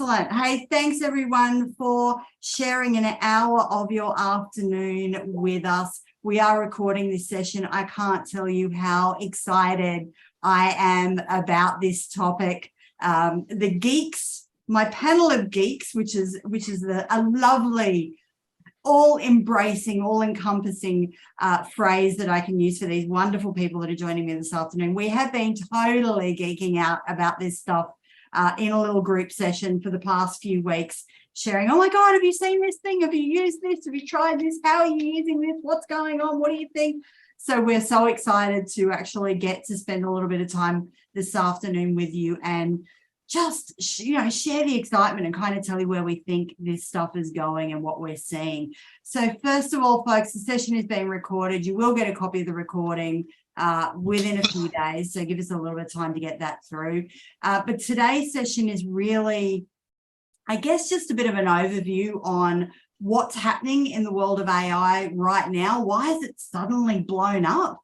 Excellent. Hey, thanks everyone for sharing an hour of your afternoon with us. We are recording this session. I can't tell you how excited I am about this topic. The geeks, my panel of geeks, which is a lovely, all-embracing, all-encompassing phrase that I can use for these wonderful people that are joining me this afternoon. We have been totally geeking out about this stuff in a little group session for the past few weeks, sharing, oh my God, have you seen this thing? Have you used this? Have you tried this? How are you using this? What's going on? What do you think? So we're so excited to actually get to spend a little bit of time this afternoon with you and just, share the excitement and kind of tell you where we think this stuff is going and what we're seeing. So first of all, folks, the session is being recorded. You will get a copy of the recording within a few days. So give us a little bit of time to get that through. But today's session is really, I guess, just a bit of an overview on what's happening in the world of AI right now. Why has it suddenly blown up?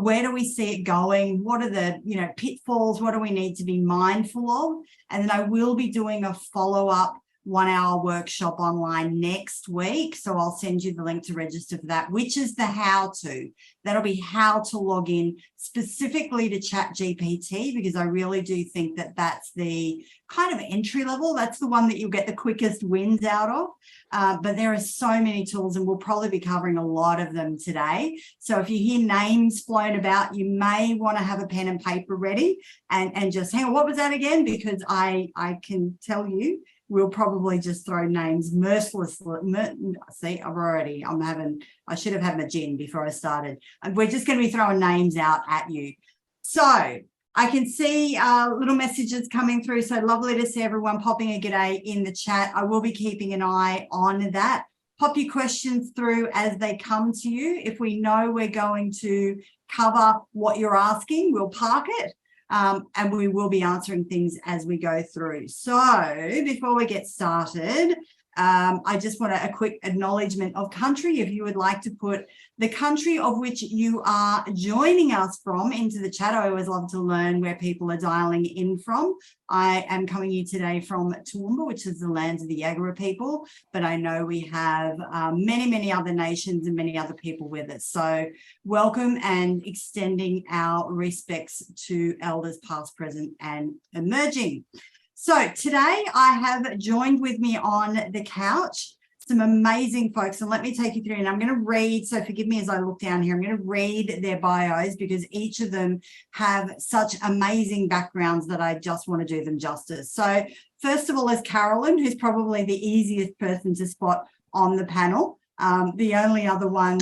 Where do we see it going? What are the pitfalls? What do we need to be mindful of? And then I will be doing a follow-up 1-hour workshop online next week. So I'll send you the link to register for that, which is the how-to. That'll be how to log in specifically to ChatGPT, because I really do think that that's the kind of entry level. That's the one that you'll get the quickest wins out of. But there are so many tools, and we'll probably be covering a lot of them today. So if you hear names flown about, you may want to have a pen and paper ready and just hang on, what was that again? Because I can tell you, we'll probably just throw names mercilessly. See, I should have had my gin before I started. And we're just going to be throwing names out at you. So I can see little messages coming through. So lovely to see everyone popping a g'day in the chat. I will be keeping an eye on that. Pop your questions through as they come to you. If we know we're going to cover what you're asking, we'll park it. And we will be answering things as we go through. So before we get started, I just want a quick acknowledgement of country. If you would like to put the country of which you are joining us from into the chat, I always love to learn where people are dialing in from. I am coming to you today from Toowoomba, which is the lands of the Yagara people, but I know we have many, many other nations and many other people with us. So welcome, and extending our respects to elders past, present, and emerging. So today I have joined with me on the couch some amazing folks, and let me take you through, and I'm going to read, so forgive me as I look down here, I'm going to read their bios because each of them have such amazing backgrounds that I just want to do them justice. So first of all is Carolyn, who's probably the easiest person to spot on the panel. The only other one,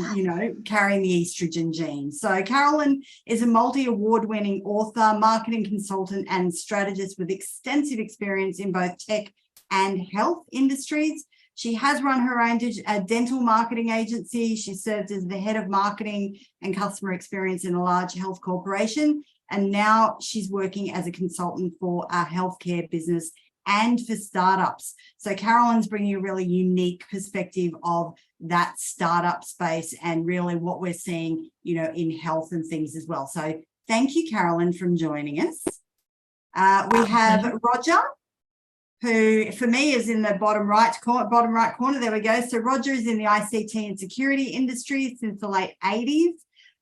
carrying the estrogen gene. So Carolyn is a multi-award-winning author, marketing consultant, and strategist with extensive experience in both tech and health industries. She has run her own dental marketing agency. She served as the head of marketing and customer experience in a large health corporation. And now she's working as a consultant for a healthcare business and for startups. So Carolyn's bringing a really unique perspective of that startup space and really what we're seeing, in health and things as well. So thank you, Carolyn, for joining us. We have Roger, who for me is in the bottom right corner. There we go. So Roger is in the ICT and security industry since the late 80s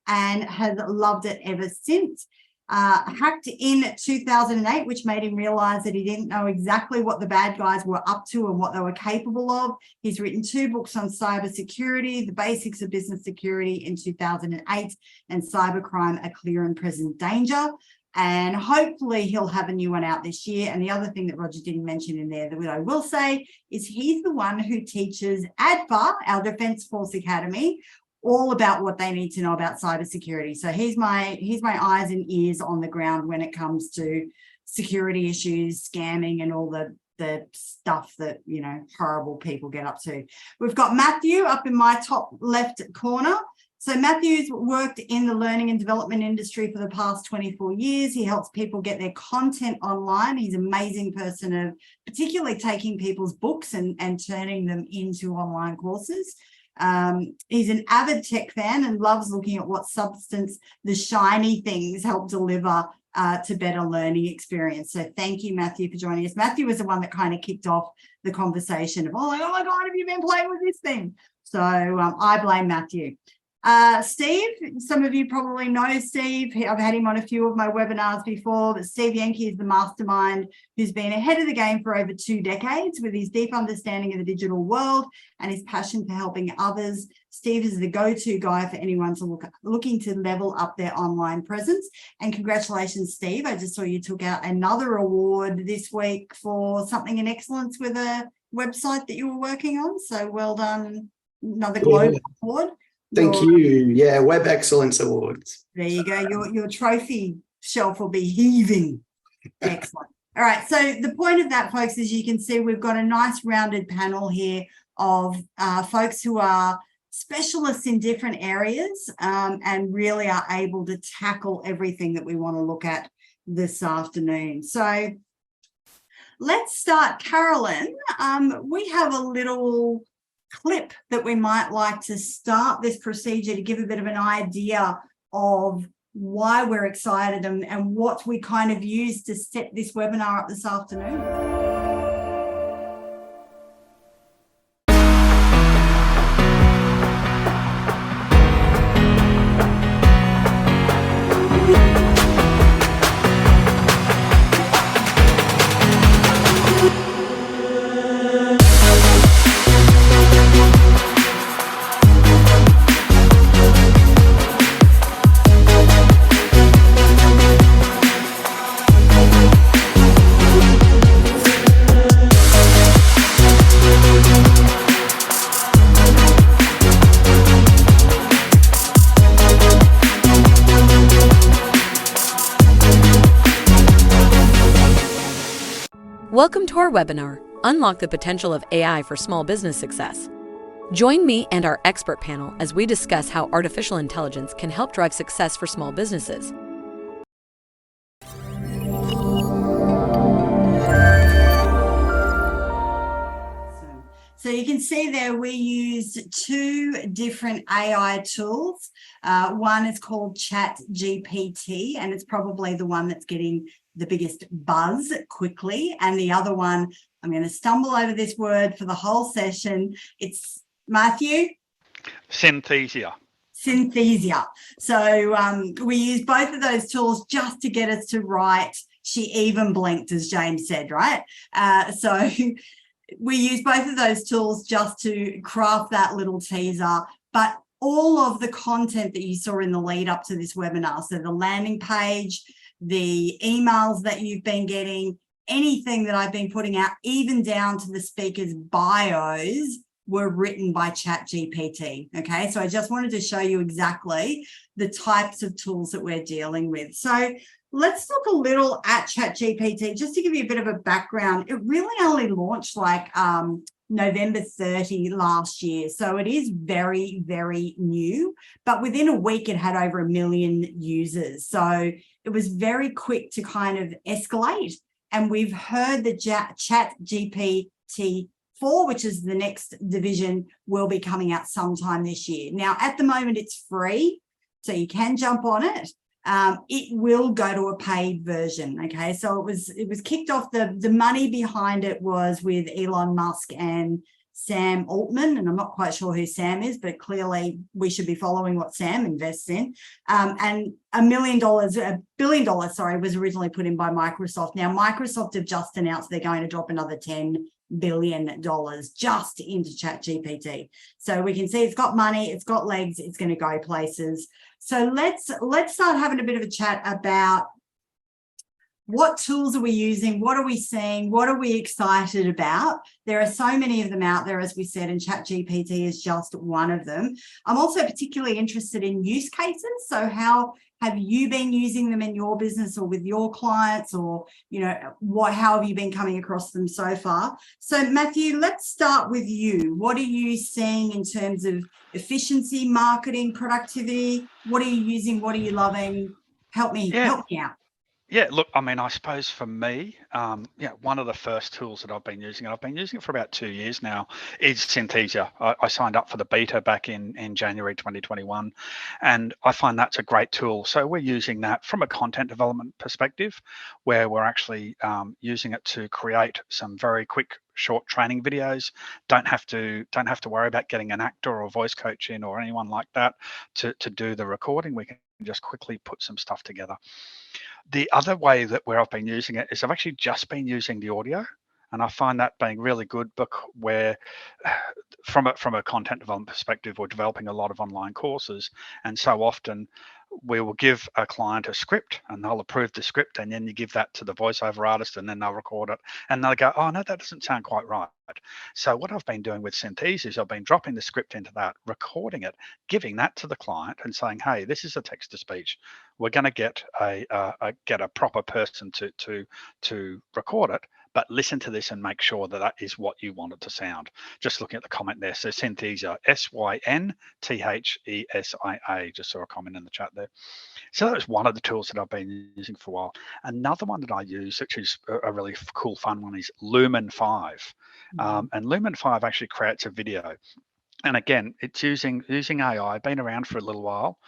and has loved it ever since. Hacked in 2008, which made him realize that he didn't know exactly what the bad guys were up to and what they were capable of. He's written 2 books on cybersecurity, The Basics of Business Security in 2008, and Cybercrime, A Clear and Present Danger. And hopefully he'll have a new one out this year. And the other thing that Roger didn't mention in there that I will say is he's the one who teaches ADFA, our Defence Force Academy, all about what they need to know about cybersecurity. So he's my eyes and ears on the ground when it comes to security issues, scamming, and all the stuff that, horrible people get up to. We've got Matthew up in my top left corner. So Matthew's worked in the learning and development industry for the past 24 years. He helps people get their content online. He's an amazing person of particularly taking people's books and turning them into online courses. He's an avid tech fan and loves looking at what substance the shiny things help deliver to better learning experience. So thank you, Matthew, for joining us. Matthew was the one that kind of kicked off the conversation of, oh my God, have you been playing with this thing? So I blame Matthew. Steve, some of you probably know Steve. I've had him on a few of my webinars before, but Steve Jaenke is the mastermind who's been ahead of the game for over 2 decades with his deep understanding of the digital world and his passion for helping others. Steve is the go-to guy for anyone looking to level up their online presence. And congratulations, Steve. I just saw you took out another award this week for something in excellence with a website that you were working on. So well done. Another global award. Thank you. Yeah, Web Excellence Awards. There you go. Your trophy shelf will be heaving. Excellent. All right. So the point of that, folks, is you can see we've got a nice rounded panel here of folks who are specialists in different areas and really are able to tackle everything that we want to look at this afternoon. So let's start. Carolyn, we have a little clip that we might like to start this procedure to give a bit of an idea of why we're excited and what we kind of use to set this webinar up this afternoon. Welcome to our webinar, Unlock the Potential of AI for Small Business Success. Join me and our expert panel as we discuss how artificial intelligence can help drive success for small businesses. So you can see there we used 2 different AI tools. One is called ChatGPT, and it's probably the one that's getting the biggest buzz quickly. And the other one, I'm going to stumble over this word for the whole session. It's Matthew? Synthesia. Synthesia. So we use both of those tools just to get us to write. She even blinked, as James said, right? So we use both of those tools just to craft that little teaser. But all of the content that you saw in the lead up to this webinar, so the landing page, the emails that you've been getting, anything that I've been putting out, even down to the speakers' bios, were written by ChatGPT. Okay, so I just wanted to show you exactly the types of tools that we're dealing with. So let's look a little at ChatGPT just to give you a bit of a background. It really only launched like November 30 last year. So it is very, very new, but within a week it had over 1 million users. So it was very quick to kind of escalate. And we've heard that ChatGPT 4, which is the next division, will be coming out sometime this year. Now, at the moment, it's free, so you can jump on it. It will go to a paid version. Okay, so it was kicked off. The money behind it was with Elon Musk and Sam Altman, and I'm not quite sure who Sam is, but clearly we should be following what Sam invests in. And $1 billion, was originally put in by Microsoft. Now, Microsoft have just announced they're going to drop another $10 billion just into ChatGPT. So we can see it's got money, it's got legs, it's going to go places. So let's start having a bit of a chat about what tools are we using, what are we seeing, what are we excited about? There are so many of them out there, as we said, and ChatGPT is just one of them. I'm also particularly interested in use cases. So how have you been using them in your business or with your clients, or, you know, how have you been coming across them so far? So Matthew, let's start with you. What are you seeing in terms of efficiency, marketing, productivity? What are you using? What are you loving? Help me out. Yeah, look, I mean, I suppose for me, one of the first tools that I've been using, and I've been using it for about 2 years now, is Synthesia. I signed up for the beta back in January 2021, and I find that's a great tool. So we're using that from a content development perspective, where we're actually using it to create some very quick, short training videos. Don't have to worry about getting an actor or voice coach in or anyone like that to do the recording. We can just quickly put some stuff together. The other way that where I've been using it is I've actually just been using the audio, and I find that being really good. Where from a content development perspective, we're developing a lot of online courses, and so often we will give a client a script and they'll approve the script, and then you give that to the voiceover artist and then they'll record it and they'll go, oh no, that doesn't sound quite right. So what I've been doing with Synthesia is I've been dropping the script into that, recording it, giving that to the client and saying, hey, this is a text to speech. We're going to get a proper person to record it, but listen to this and make sure that that is what you want it to sound. Just looking at the comment there, so Synthesia, Synthesia, just saw a comment in the chat there. So that was one of the tools that I've been using for a while. Another one that I use, which is a really cool, fun one, is Lumen 5. And Lumen 5 actually creates a video. And again, it's using AI, been around for a little while.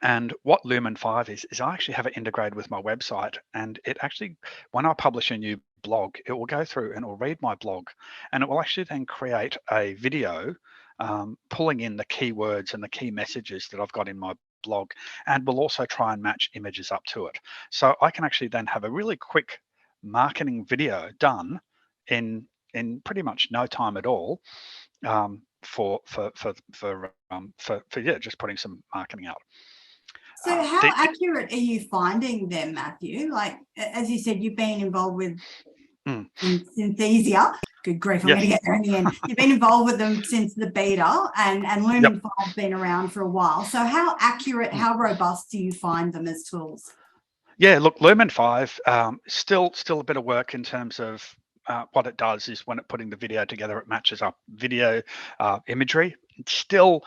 And what Lumen 5 is I actually have it integrated with my website, and it actually, when I publish a new blog, it will go through and it will read my blog, and it will actually then create a video pulling in the keywords and the key messages that I've got in my blog, and will also try and match images up to it. So I can actually then have a really quick marketing video done in pretty much no time at all, for just putting some marketing out. So how accurate are you finding them, Matthew? Like, as you said, you've been involved with Synthesia. Good grief, I'm going to get there in the end. You've been involved with them since the beta, and Lumen 5's been around for a while. So how accurate, how robust do you find them as tools? Yeah, look, Lumen 5, still a bit of work in terms of what it does is when it's putting the video together, it matches up video imagery. It's still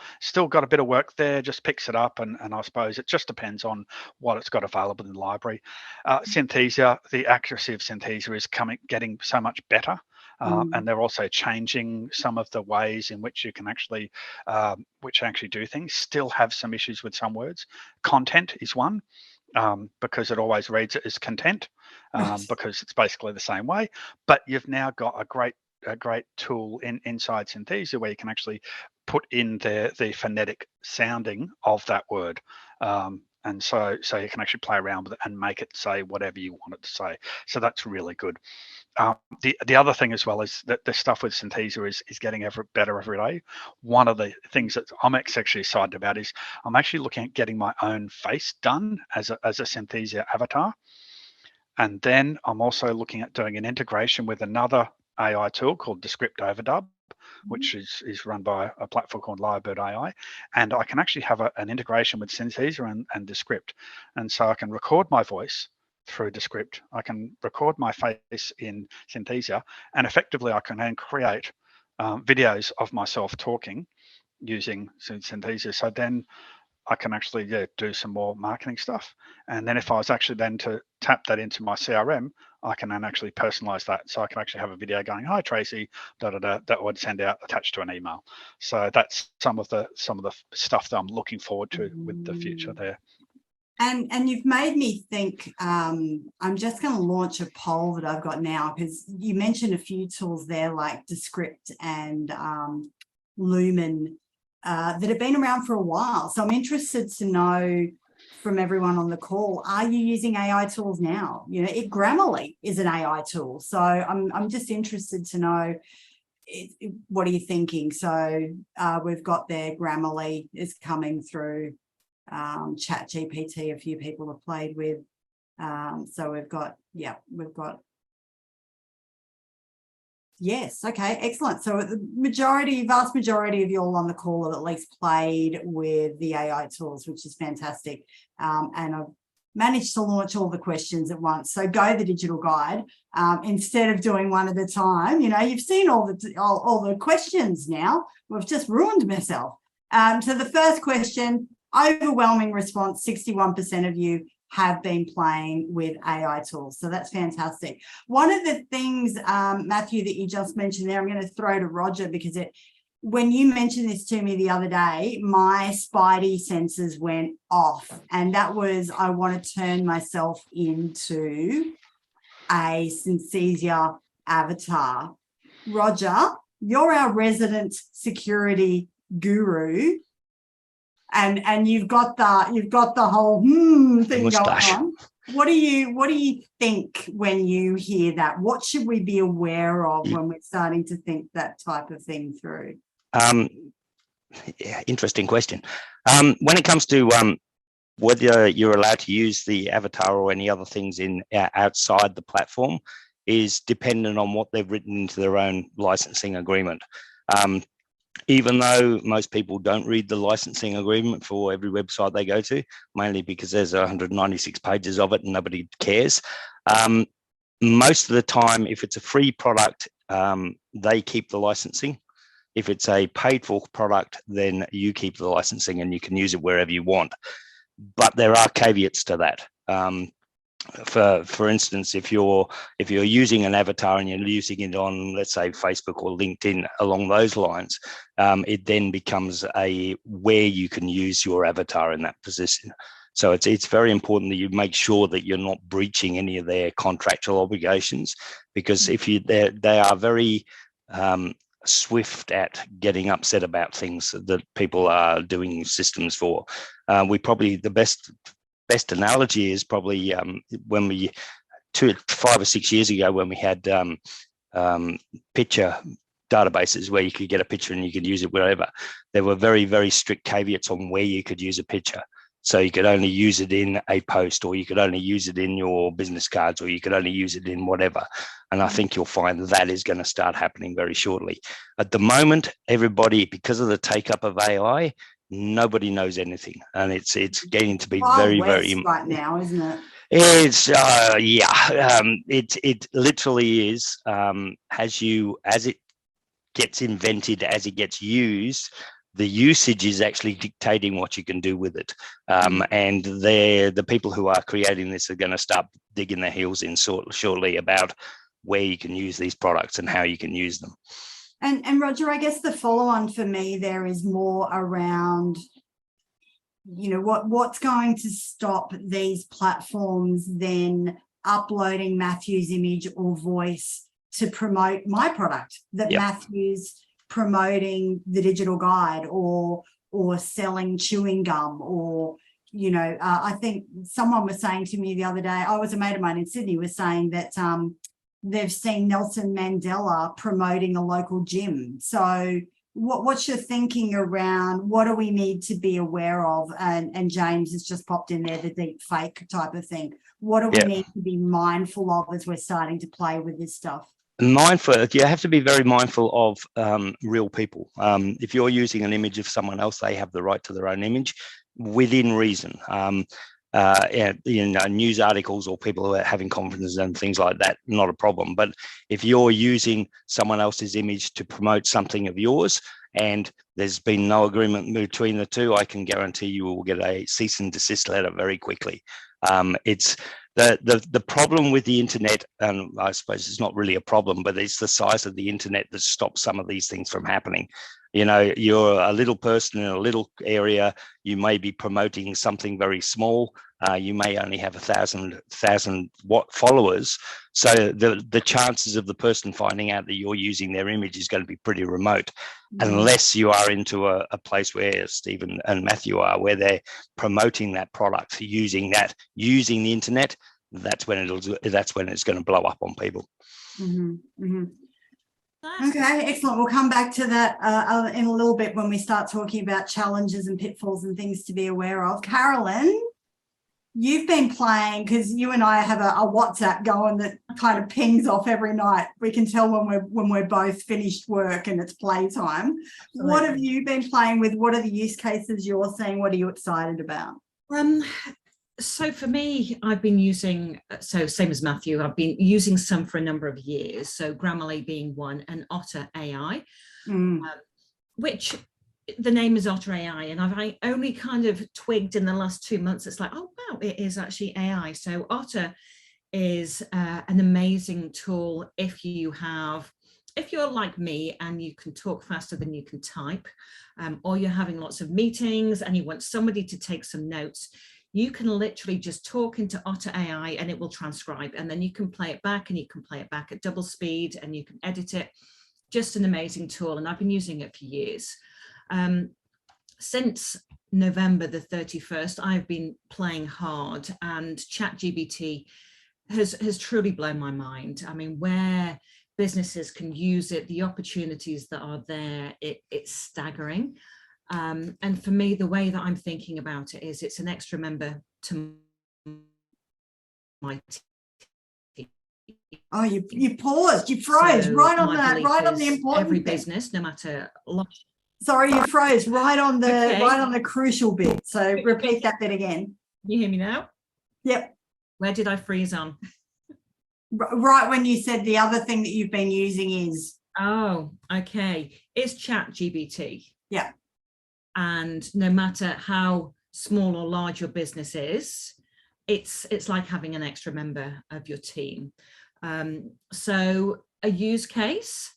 got a bit of work there, just picks it up, and I suppose it just depends on what it's got available in the library. Synthesia, the accuracy of Synthesia is getting so much better. And they're also changing some of the ways in which you can actually do things. Still have some issues with some words. Content is one, because it always reads it as content, because it's basically the same way. But you've now got a great tool inside Synthesia where you can actually put in the phonetic sounding of that word. And so you can actually play around with it and make it say whatever you want it to say. So that's really good. The other thing as well is that the stuff with Synthesia is getting better every day. One of the things that I'm actually excited about is I'm actually looking at getting my own face done as a Synthesia avatar. And then I'm also looking at doing an integration with another AI tool called Descript Overdub, which is run by a platform called Lyrebird AI. And I can actually have an integration with Synthesia and Descript. And so I can record my voice through Descript. I can record my face in Synthesia, and effectively I can then create videos of myself talking using Synthesia. So then I can actually do some more marketing stuff. And then if I was actually then to tap that into my CRM, I can then actually personalize that. So I can actually have a video going, hi Tracy, that would send out attached to an email. So that's some of the stuff that I'm looking forward to with the future there. And you've made me think, I'm just going to launch a poll that I've got now, because you mentioned a few tools there like Descript and Lumen that have been around for a while. So I'm interested to know from everyone on the call, are you using AI tools now? You know, Grammarly is an AI tool. So I'm just interested to know, what are you thinking? So we've got there, Grammarly is coming through. ChatGPT, a few people have played with. So we've got, yes, okay, excellent. So the vast majority of you all on the call have at least played with the AI tools, which is fantastic. And I've managed to launch all the questions at once. So go the digital guide instead of doing one at a time. You know, you've seen all the questions now. We've just ruined myself. So the first question, overwhelming response, 61% of you have been playing with AI tools. So that's fantastic. One of the things, Matthew, that you just mentioned there, I'm going to throw to Roger, because when you mentioned this to me the other day, my spidey senses went off. And that was, I want to turn myself into a Synthesia avatar. Roger, you're our resident security guru. And you've got the whole thing going on. What do you think when you hear that? What should we be aware of when we're starting to think that type of thing through? Yeah, interesting question. When it comes to whether you're allowed to use the avatar or any other things outside the platform is dependent on what they've written into their own licensing agreement. Even though most people don't read the licensing agreement for every website they go to, mainly because there's 196 pages of it and nobody cares. Most of the time, if it's a free product, they keep the licensing. If it's a paid for product, then you keep the licensing and you can use it wherever you want. But there are caveats to that. For instance, if you're using an avatar and you're using it on, let's say, Facebook or LinkedIn along those lines, it then becomes where you can use your avatar in that position. So it's very important that you make sure that you're not breaching any of their contractual obligations, because if they are very swift at getting upset about things that people are doing systems for. The best analogy is probably when 5 or 6 years ago, when we had picture databases where you could get a picture and you could use it wherever. There were very, very strict caveats on where you could use a picture. So you could only use it in a post, or you could only use it in your business cards, or you could only use it in whatever. And I think you'll find that is going to start happening very shortly. At the moment, everybody, because of the take up of AI, nobody knows anything, and it's getting to be very right now, isn't it? It's it literally is. As it gets invented, as it gets used, the usage is actually dictating what you can do with it. And the people who are creating this are going to start digging their heels in shortly about where you can use these products and how you can use them. And Roger, I guess the follow-on for me there is more around, what's going to stop these platforms then uploading Matthew's image or voice to promote my product, that Matthew's promoting the digital guide or selling chewing gum, or I think someone was saying to me the other day, a mate of mine in Sydney was saying that they've seen Nelson Mandela promoting a local gym. So what's your thinking around what do we need to be aware of? And James has just popped in there, the deep fake type of thing. What do we need to be mindful of as we're starting to play with this stuff? You have to be very mindful of real people. If you're using an image of someone else, they have the right to their own image within reason. News articles or people who are having conferences and things like that, not a problem. But if you're using someone else's image to promote something of yours and there's been no agreement between the two, I can guarantee you will get a cease and desist letter very quickly. It's the problem with the internet, and I suppose it's not really a problem, but it's the size of the internet that stops some of these things from happening. You're a little person in a little area, you may be promoting something very small, you may only have 1,000 followers. So the chances of the person finding out that you're using their image is going to be pretty remote, unless you are into a place where Stephen and Matthew are, where they're promoting that product, using the internet. That's when it's going to blow up on people. Okay, excellent. We'll come back to that in a little bit when we start talking about challenges and pitfalls and things to be aware of. Carolyn, you've been playing, because you and I have a WhatsApp going that kind of pings off every night. We can tell when we're both finished work and it's playtime. Absolutely. What have you been playing with? What are the use cases you're seeing? What are you excited about? So for me, I've been using, same as Matthew, I've been using some for a number of years. So Grammarly being one, and Otter AI, which the name is Otter AI, and I only kind of twigged in the last 2 months. It's like, oh wow, it is actually AI. So Otter is an amazing tool if you're like me and you can talk faster than you can type, or you're having lots of meetings and you want somebody to take some notes. You can literally just talk into Otter AI and it will transcribe, and then you can play it back, and you can play it back at double speed, and you can edit it. Just an amazing tool, and I've been using it for years. Since November the 31st, I've been playing hard, and ChatGPT has truly blown my mind. I mean, where businesses can use it, the opportunities that are there, it's staggering. And for me, the way that I'm thinking about it is it's an extra member to my team. Oh, you paused, you froze right on that, right on the important every bit. Business, no matter. Sorry, you froze right on the Okay. right on the crucial bit. So repeat that bit again. Can you hear me now? Yep. Where did I freeze on? Right when you said the other thing that you've been using is. Oh, okay. It's ChatGPT. Yeah. And no matter how small or large your business is, it's like having an extra member of your team. So a use case.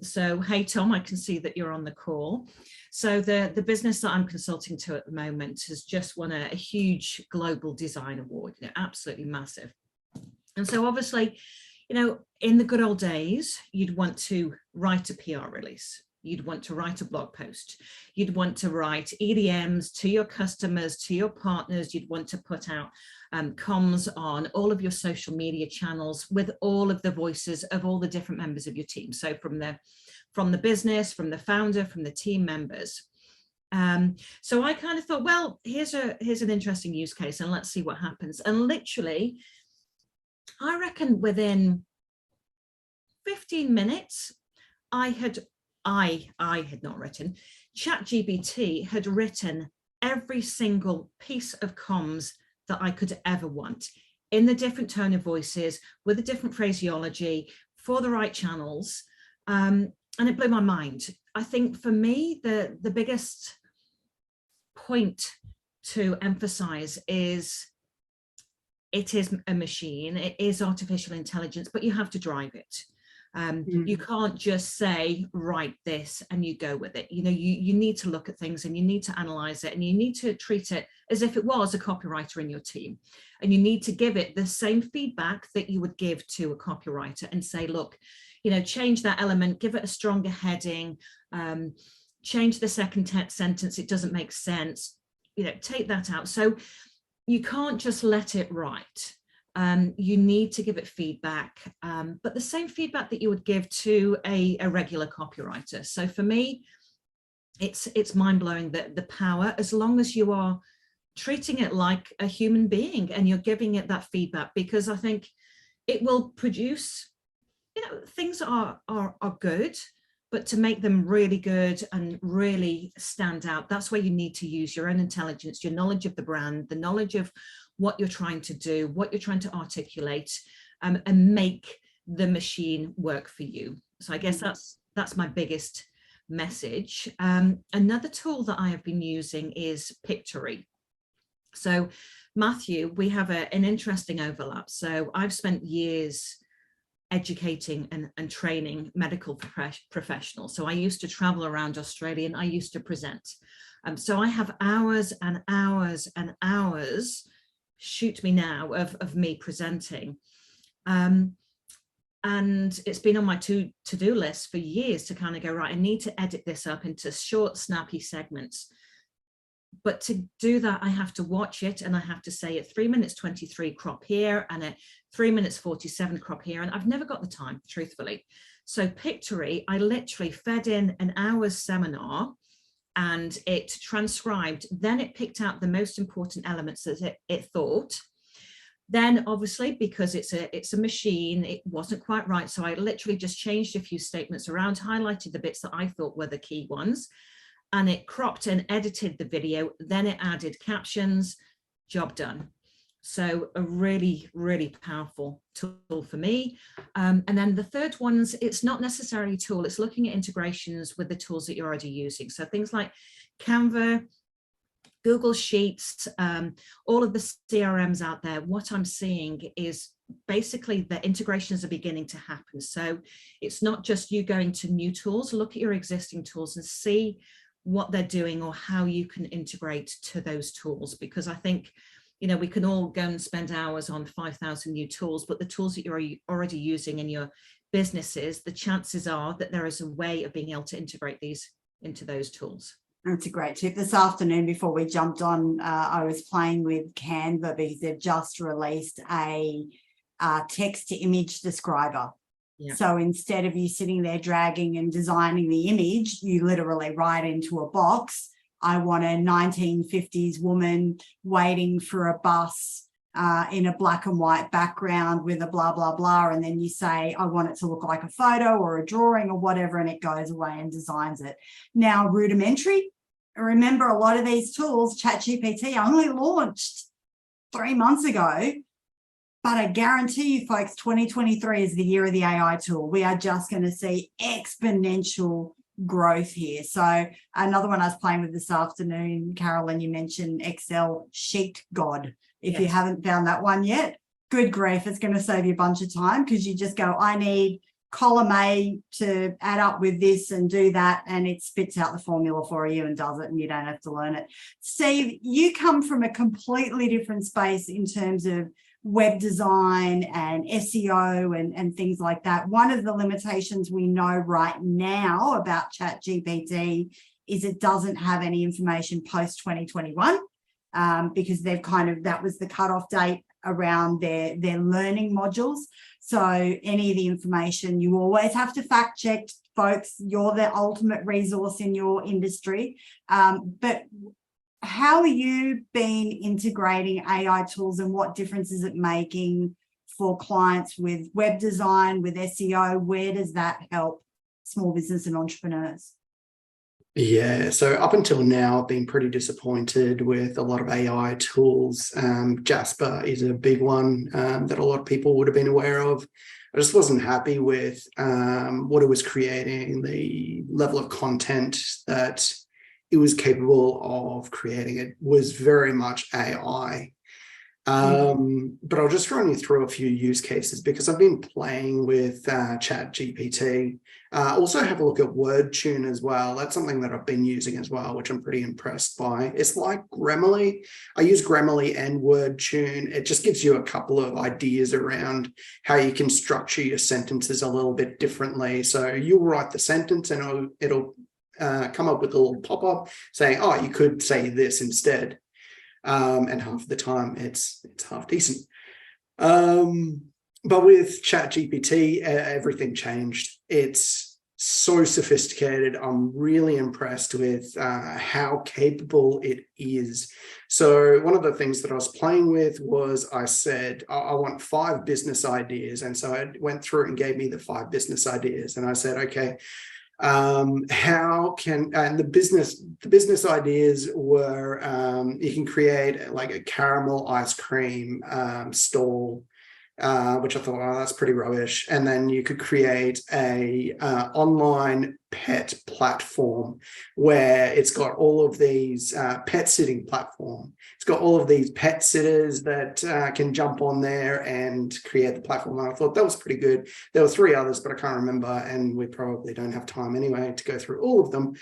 So, hey, Tom, I can see that you're on the call. So the business that I'm consulting to at the moment has just won a huge global design award, absolutely massive. And so obviously, in the good old days, you'd want to write a PR release. You'd want to write a blog post. You'd want to write EDMs to your customers, to your partners. You'd want to put out comms on all of your social media channels with all of the voices of all the different members of your team. So from the business, from the founder, from the team members. So I kind of thought, well, here's an interesting use case, and let's see what happens. And literally, I reckon within 15 minutes, I had not written, ChatGPT had written every single piece of comms that I could ever want, in the different tone of voices, with a different phraseology, for the right channels. And it blew my mind. I think for me, the biggest point to emphasize is it is a machine, it is artificial intelligence, but you have to drive it. You can't just say, write this and you go with it. You need to look at things, and you need to analyze it, and you need to treat it as if it was a copywriter in your team. And you need to give it the same feedback that you would give to a copywriter and say, look, change that element, give it a stronger heading, change the second sentence, it doesn't make sense, take that out. So you can't just let it write. You need to give it feedback, but the same feedback that you would give to a regular copywriter. So for me, it's mind-blowing that the power, as long as you are treating it like a human being and you're giving it that feedback, because I think it will produce, things are good, but to make them really good and really stand out, that's where you need to use your own intelligence, your knowledge of the brand, the knowledge of what you're trying to do, what you're trying to articulate, and make the machine work for you. So I guess that's my biggest message. Another tool that I have been using is Pictory. So Matthew, we have an interesting overlap. So I've spent years educating and training medical professionals. So I used to travel around Australia and I used to present. So I have hours and hours and hours, shoot me now, of me presenting. And it's been on my to-do list for years to kind of go, right, I need to edit this up into short, snappy segments. But to do that, I have to watch it, and I have to say at 3 minutes 23 crop here, and at 3 minutes 47 crop here. And I've never got the time, truthfully. So Pictory, I literally fed in an hour's seminar, and it transcribed. Then it picked out the most important elements that it thought. Then obviously, because it's a machine, it wasn't quite right. So I literally just changed a few statements around, highlighted the bits that I thought were the key ones, and it cropped and edited the video. Then it added captions, job done. So a really, really powerful tool for me. And then the third one's, it's not necessarily a tool, it's looking at integrations with the tools that you're already using. So things like Canva, Google Sheets, all of the CRMs out there, what I'm seeing is basically the integrations are beginning to happen. So it's not just you going to new tools, look at your existing tools and see what they're doing or how you can integrate to those tools. Because I think, you know, we can all go and spend hours on 5,000 new tools, but the tools that you're already using in your businesses, the chances are that there is a way of being able to integrate these into those tools. That's a great tip. This afternoon, before we jumped on, I was playing with Canva because they've just released a text to image describer. Yeah. So instead of you sitting there dragging and designing the image, you literally write into a box, I want a 1950s woman waiting for a bus in a black and white background with a blah, blah, blah. And then you say, I want it to look like a photo or a drawing or whatever, and it goes away and designs it. Now, rudimentary. Remember, a lot of these tools, ChatGPT only launched 3 months ago, but I guarantee you folks, 2023 is the year of the AI tool. We are just going to see exponential growth here. So another one I was playing with this afternoon, Carolyn, you mentioned Excel Sheet God. If you haven't found that one yet, good grief, it's going to save you a bunch of time because you just go, I need column A to add up with this and do that, and it spits out the formula for you and does it, and you don't have to learn it. Steve, you come from a completely different space in terms of web design and SEO and things like that. One of the limitations we know right now about ChatGPT is it doesn't have any information post 2021 because they've that was the cutoff date around their learning modules. So any of the information, you always have to fact check, folks. You're the ultimate resource in your industry. But how are you been integrating AI tools and what difference is it making for clients with web design, with SEO? Where does that help small business and entrepreneurs? Yeah, so up until now, I've been pretty disappointed with a lot of AI tools. Jasper is a big one that a lot of people would have been aware of. I just wasn't happy with what it was creating, the level of content that it was capable of creating. It was very much AI. But I'll just run you through a few use cases because I've been playing with ChatGPT. Also have a look at WordTune as well. That's something that I've been using as well, which I'm pretty impressed by. It's like Grammarly. I use Grammarly and WordTune. It just gives you a couple of ideas around how you can structure your sentences a little bit differently. So you'll write the sentence and it'll come up with a little pop-up saying, oh, you could say this instead. And half the time it's half decent. But with ChatGPT, everything changed. It's so sophisticated. I'm really impressed with how capable it is. So one of the things that I was playing with was I said, I want 5 business ideas. And so it went through and gave me the 5 business ideas. And I said, okay, how can, and the business ideas were, you can create like a caramel ice cream stall, which I thought, oh, that's pretty rubbish. And then you could create a online pet platform where it's got all of these pet sitting platform. It's got all of these pet sitters that can jump on there and create the platform. And I thought that was pretty good. There were 3 others, but I can't remember. And we probably don't have time anyway to go through all of them.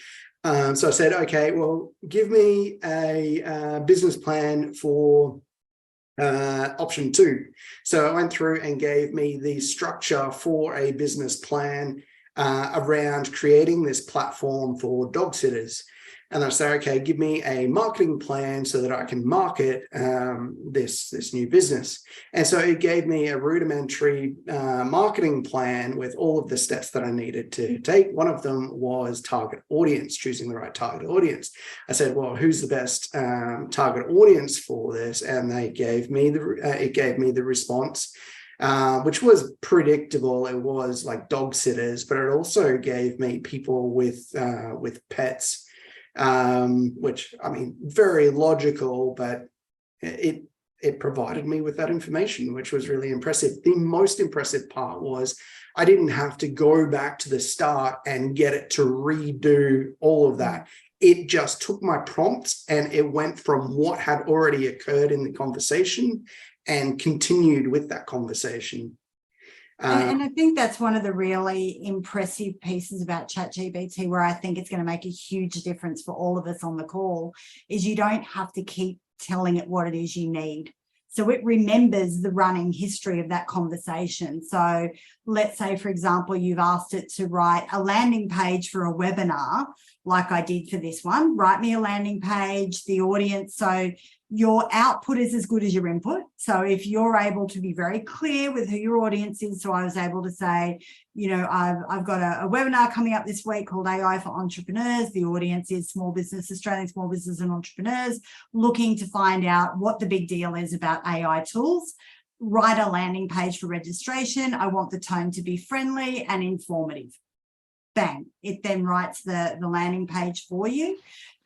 So I said, okay, well, give me a business plan for option 2. So I went through and gave me the structure for a business plan around creating this platform for dog sitters. And I said, okay, give me a marketing plan so that I can market this new business. And so it gave me a rudimentary marketing plan with all of the steps that I needed to take. One of them was target audience, choosing the right target audience. I said, well, who's the best target audience for this? And it gave me the response, which was predictable. It was like dog sitters, but it also gave me people with pets. Which, I mean, very logical, but it it provided me with that information, which was really impressive. The most impressive part was I didn't have to go back to the start and get it to redo all of that. It just took my prompts and it went from what had already occurred in the conversation and continued with that conversation. And I think that's one of the really impressive pieces about ChatGPT, where I think it's going to make a huge difference for all of us on the call, is you don't have to keep telling it what it is you need. So it remembers the running history of that conversation. So let's say, for example, you've asked it to write a landing page for a webinar, like I did for this one. Write me a landing page, the audience. So your output is as good as your input. So if you're able to be very clear with who your audience is, so I was able to say, you know, I've got a webinar coming up this week called AI for Entrepreneurs. The audience is small business, Australian small business and entrepreneurs looking to find out what the big deal is about AI tools. Write a landing page for registration. I want the tone to be friendly and informative. Bang, it then writes the landing page for you.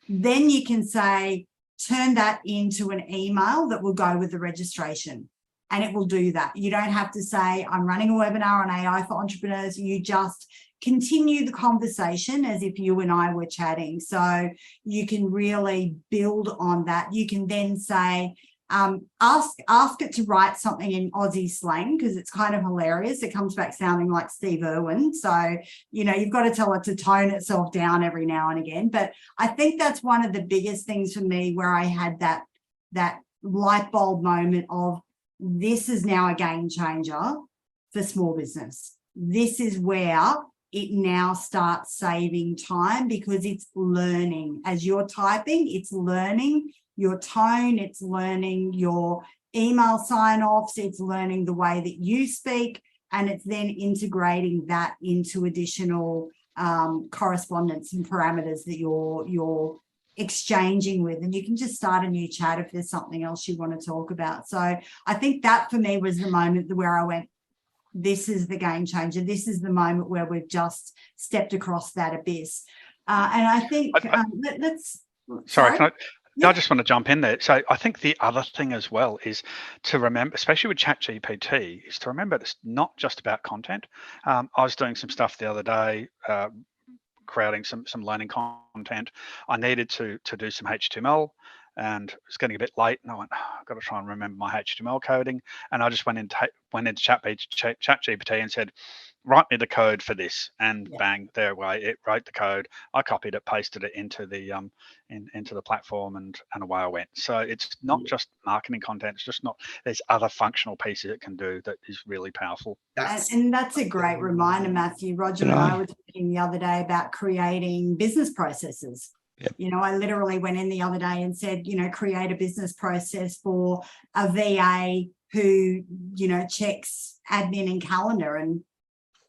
Then you can say, turn that into an email that will go with the registration, and it will do that. You don't have to say, I'm running a webinar on AI for entrepreneurs. You just continue the conversation as if you and I were chatting. So you can really build on that. You can then say, ask it to write something in Aussie slang, because it's kind of hilarious. It comes back sounding like Steve Irwin. So, you know, you've got to tell it to tone itself down every now and again. But I think that's one of the biggest things for me, where I had that light bulb moment of, this is now a game changer for small business. This is where it now starts saving time, because it's learning. As you're typing, it's learning your tone, it's learning your email sign-offs, it's learning the way that you speak, and it's then integrating that into additional correspondence and parameters that you're exchanging with. And you can just start a new chat if there's something else you want to talk about. So I think that for me was the moment where I went, this is the game changer. This is the moment where we've just stepped across that abyss. And I think Sorry, I just want to jump in there. So I think the other thing as well is to remember, especially with ChatGPT, is to remember it's not just about content. I was doing some stuff the other day, creating some learning content. I needed to do some HTML, and it was getting a bit late, and I went, I've got to try and remember my HTML coding. And I just went into ChatGPT and said, write me the code for this, and bang, there away, it wrote the code. I copied it, pasted it into the into the platform, and away I went. So it's not just marketing content. It's just not. There's other functional pieces it can do that is really powerful. And that's a great reminder, Matthew. Roger and I were talking the other day about creating business processes. Yep. You know, I literally went in the other day and said, you know, create a business process for a VA who, you know, checks admin and calendar, and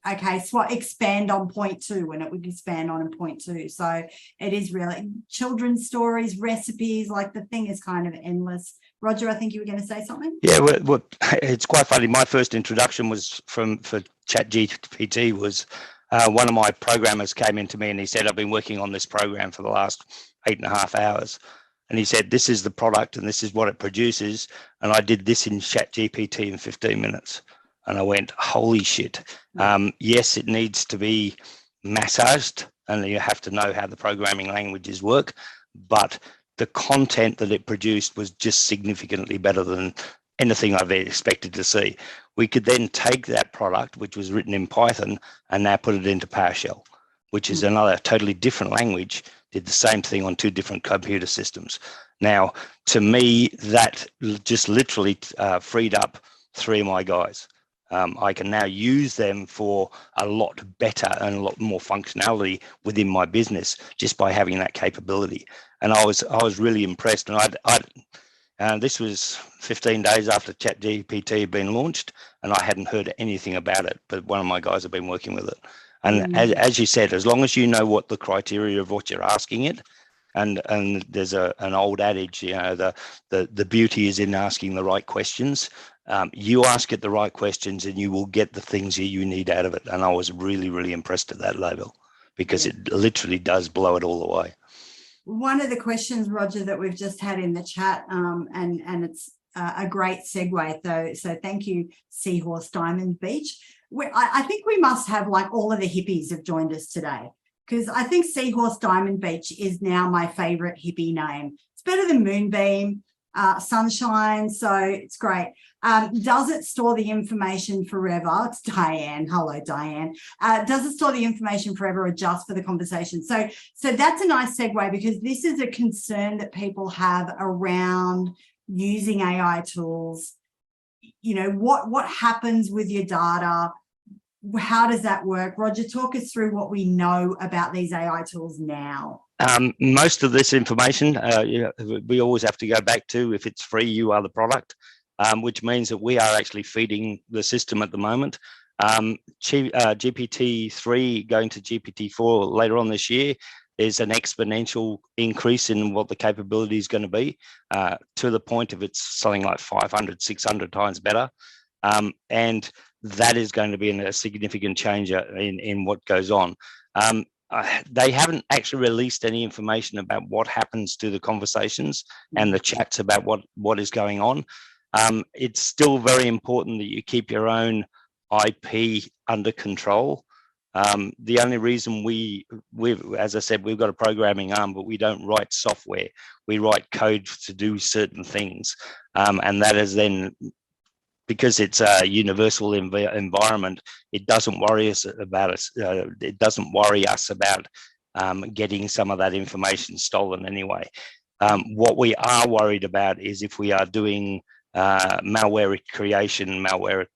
okay, so expand on point 2, and it would expand on in point 2. So it is really children's stories, recipes, like the thing is kind of endless. Roger, I think you were going to say something. Yeah, well, it's quite funny. My first introduction was for ChatGPT was one of my programmers came into me and he said, I've been working on this program for the last 8.5 hours. And he said, this is the product and this is what it produces. And I did this in ChatGPT in 15 minutes. And I went, holy shit. Yes, it needs to be massaged and you have to know how the programming languages work. But the content that it produced was just significantly better than anything I've expected to see. We could then take that product, which was written in Python, and now put it into PowerShell, which is another totally different language, did the same thing on 2 different computer systems. Now, to me, that just literally freed up 3 of my guys. I can now use them for a lot better and a lot more functionality within my business just by having that capability. And I was really impressed. And this was 15 days after ChatGPT had been launched, and I hadn't heard anything about it. But one of my guys had been working with it. And as you said, as long as you know what the criteria of what you're asking it, and there's an old adage, you know, the beauty is in asking the right questions. You ask it the right questions and you will get the things that you need out of it. And I was really, really impressed at that level because it literally does blow it all away. One of the questions, Roger, that we've just had in the chat, and it's a great segue. So thank you, Seahorse Diamond Beach. I think we must have like all of the hippies have joined us today, because I think Seahorse Diamond Beach is now my favorite hippie name. It's better than Moonbeam, Sunshine, so it's great. Does it store the information forever? It's Diane. Hello, Diane. Does it store the information forever or just for the conversation? So that's a nice segue, because this is a concern that people have around using AI tools. You know, what happens with your data? How does that work? Roger, talk us through what we know about these AI tools now. Most of this information, we always have to go back to, if it's free, you are the product, which means that we are actually feeding the system at the moment. GPT-3 going to GPT-4 later on this year is an exponential increase in what the capability is going to be, to the point of it's something like 500, 600 times better. And that is going to be a significant change in what goes on. They haven't actually released any information about what happens to the conversations and the chats about what is going on. It's still very important that you keep your own IP under control. The only reason as I said, we've got a programming arm, but we don't write software. We write code to do certain things. And that is then, because it's a universal environment, it doesn't worry us about getting some of that information stolen anyway. What we are worried about is if we are doing malware creation, malware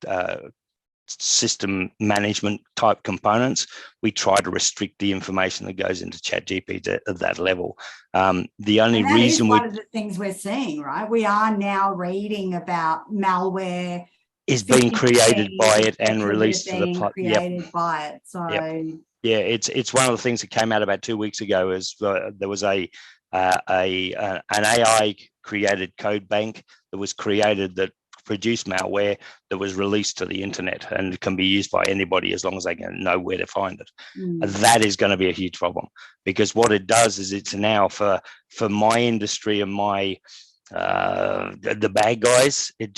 system management type components, we try to restrict the information that goes into ChatGPT at that level. The only reason one of the things we're seeing, right? We are now reading about malware is being created by it and released to the created by it. So yeah, it's one of the things that came out about 2 weeks ago. Is there was an AI created code bank that was created that produced malware that was released to the internet and can be used by anybody as long as they can know where to find it. That is going to be a huge problem, because what it does is it's now for my industry and my the bad guys, it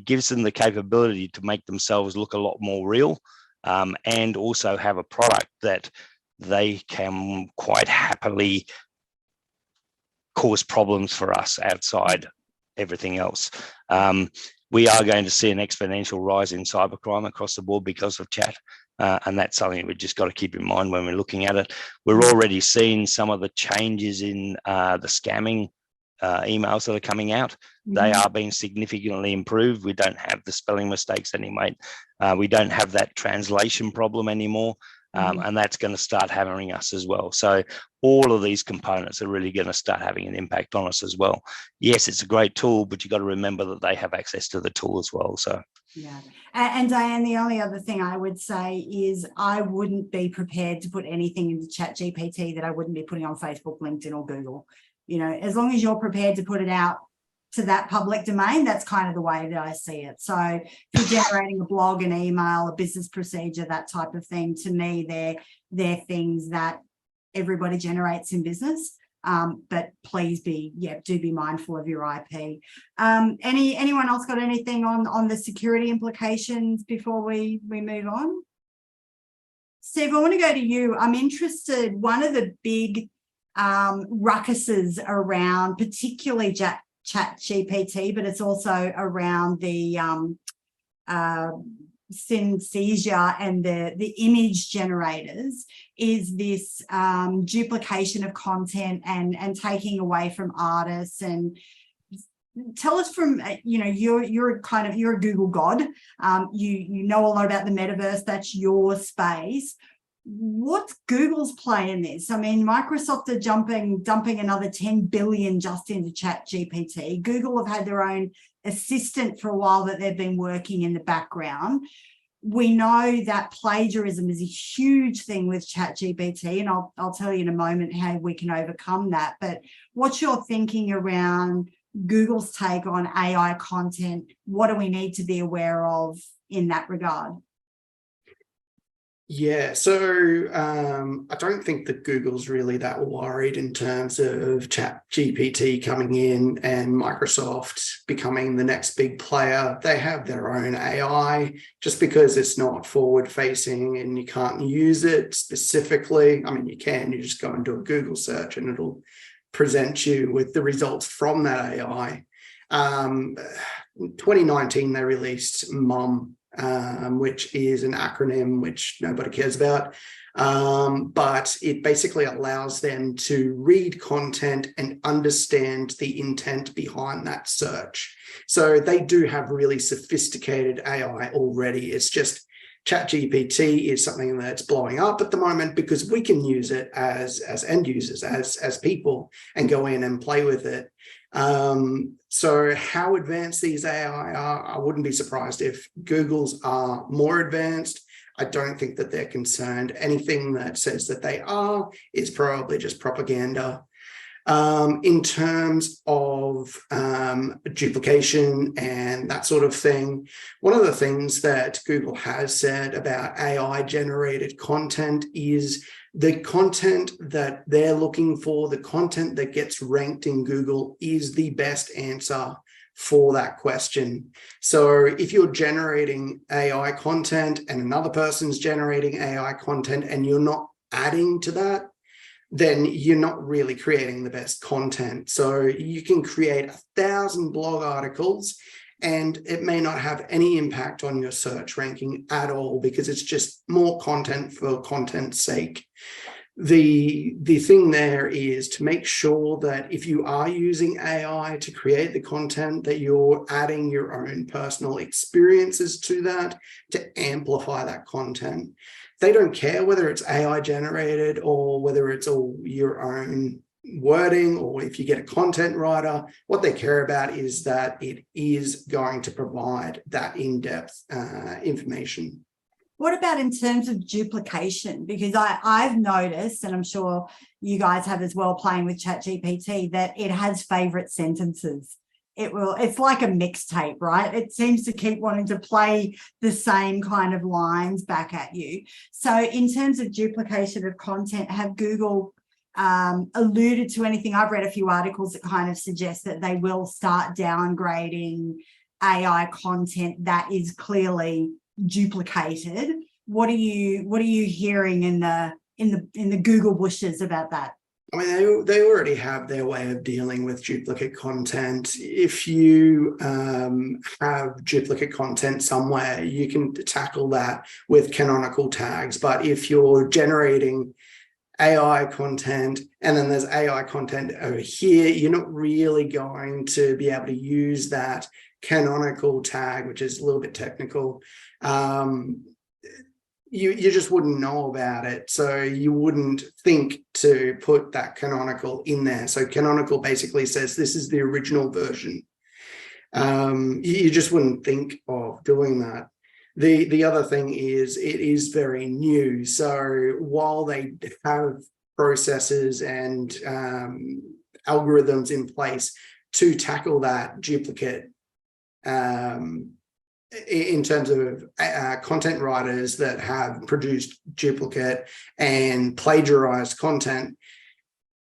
gives them the capability to make themselves look a lot more real, and also have a product that they can quite happily cause problems for us outside everything else. We are going to see an exponential rise in cybercrime across the board because of chat. And that's something we've just got to keep in mind when we're looking at it. We're already seeing some of the changes in the scamming emails that are coming out. They are being significantly improved. We don't have the spelling mistakes anymore. We don't have that translation problem anymore. And that's going to start hammering us as well. So all of these components are really going to start having an impact on us as well. Yes, it's a great tool, but you've got to remember that they have access to the tool as well. So yeah. And Diane, the only other thing I would say is I wouldn't be prepared to put anything into ChatGPT that I wouldn't be putting on Facebook, LinkedIn, or Google. You know, as long as you're prepared to put it out to that public domain, that's kind of the way that I see it. So if you're generating a blog, an email, a business procedure, that type of thing, to me, they're things that everybody generates in business. But please do be mindful of your IP. Anyone else got anything on the security implications before we move on? Steve, I want to go to you. I'm interested, one of the big ruckuses around particularly ChatGPT, but it's also around the Synthesia and the image generators, is this duplication of content and taking away from artists. And tell us from, you're a Google god. You know a lot about the metaverse. That's your space. What's Google's play in this? I mean, Microsoft are dumping another 10 billion just into ChatGPT. Google have had their own assistant for a while that they've been working in the background. We know that plagiarism is a huge thing with ChatGPT, and I'll tell you in a moment how we can overcome that. But what's your thinking around Google's take on AI content? What do we need to be aware of in that regard? Yeah, so I don't think that Google's really that worried in terms of ChatGPT coming in and Microsoft becoming the next big player. They have their own AI. Just because it's not forward facing and you can't use it specifically. I mean, you can, you just go and do a Google search and it'll present you with the results from that AI. 2019, they released MUM, which is an acronym which nobody cares about. But it basically allows them to read content and understand the intent behind that search. So they do have really sophisticated AI already. It's just ChatGPT is something that's blowing up at the moment because we can use it as end users, as people, and go in and play with it. So how advanced these AI are, I wouldn't be surprised if Google's are more advanced. I don't think that they're concerned. Anything that says that they are is probably just propaganda. In terms of duplication and that sort of thing, one of the things that Google has said about AI generated content is the content that they're looking for, the content that gets ranked in Google is the best answer for that question. So if you're generating AI content and another person's generating AI content and you're not adding to that, then you're not really creating the best content. So you can create 1,000 blog articles and it may not have any impact on your search ranking at all because it's just more content for content's sake. The thing there is to make sure that if you are using AI to create the content, that you're adding your own personal experiences to that to amplify that content. They don't care whether it's AI generated or whether it's all your own wording or if you get a content writer. What they care about is that it is going to provide that in-depth information. What about in terms of duplication? Because I've noticed, and I'm sure you guys have as well playing with ChatGPT, that it has favorite sentences. It's like a mixtape, right? It seems to keep wanting to play the same kind of lines back at you. So in terms of duplication of content, have Google alluded to anything? I've read a few articles that kind of suggest that they will start downgrading AI content that is clearly duplicated. What are you hearing in the Google bushes about that? I mean, they already have their way of dealing with duplicate content. If you have duplicate content somewhere, you can tackle that with canonical tags. But if you're generating AI content and then there's AI content over here, you're not really going to be able to use that canonical tag, which is a little bit technical. You just wouldn't know about it. So you wouldn't think to put that canonical in there. So canonical basically says this is the original version. You just wouldn't think of doing that. The other thing is it is very new. So while they have processes and algorithms in place to tackle that duplicate, in terms of content writers that have produced duplicate and plagiarized content,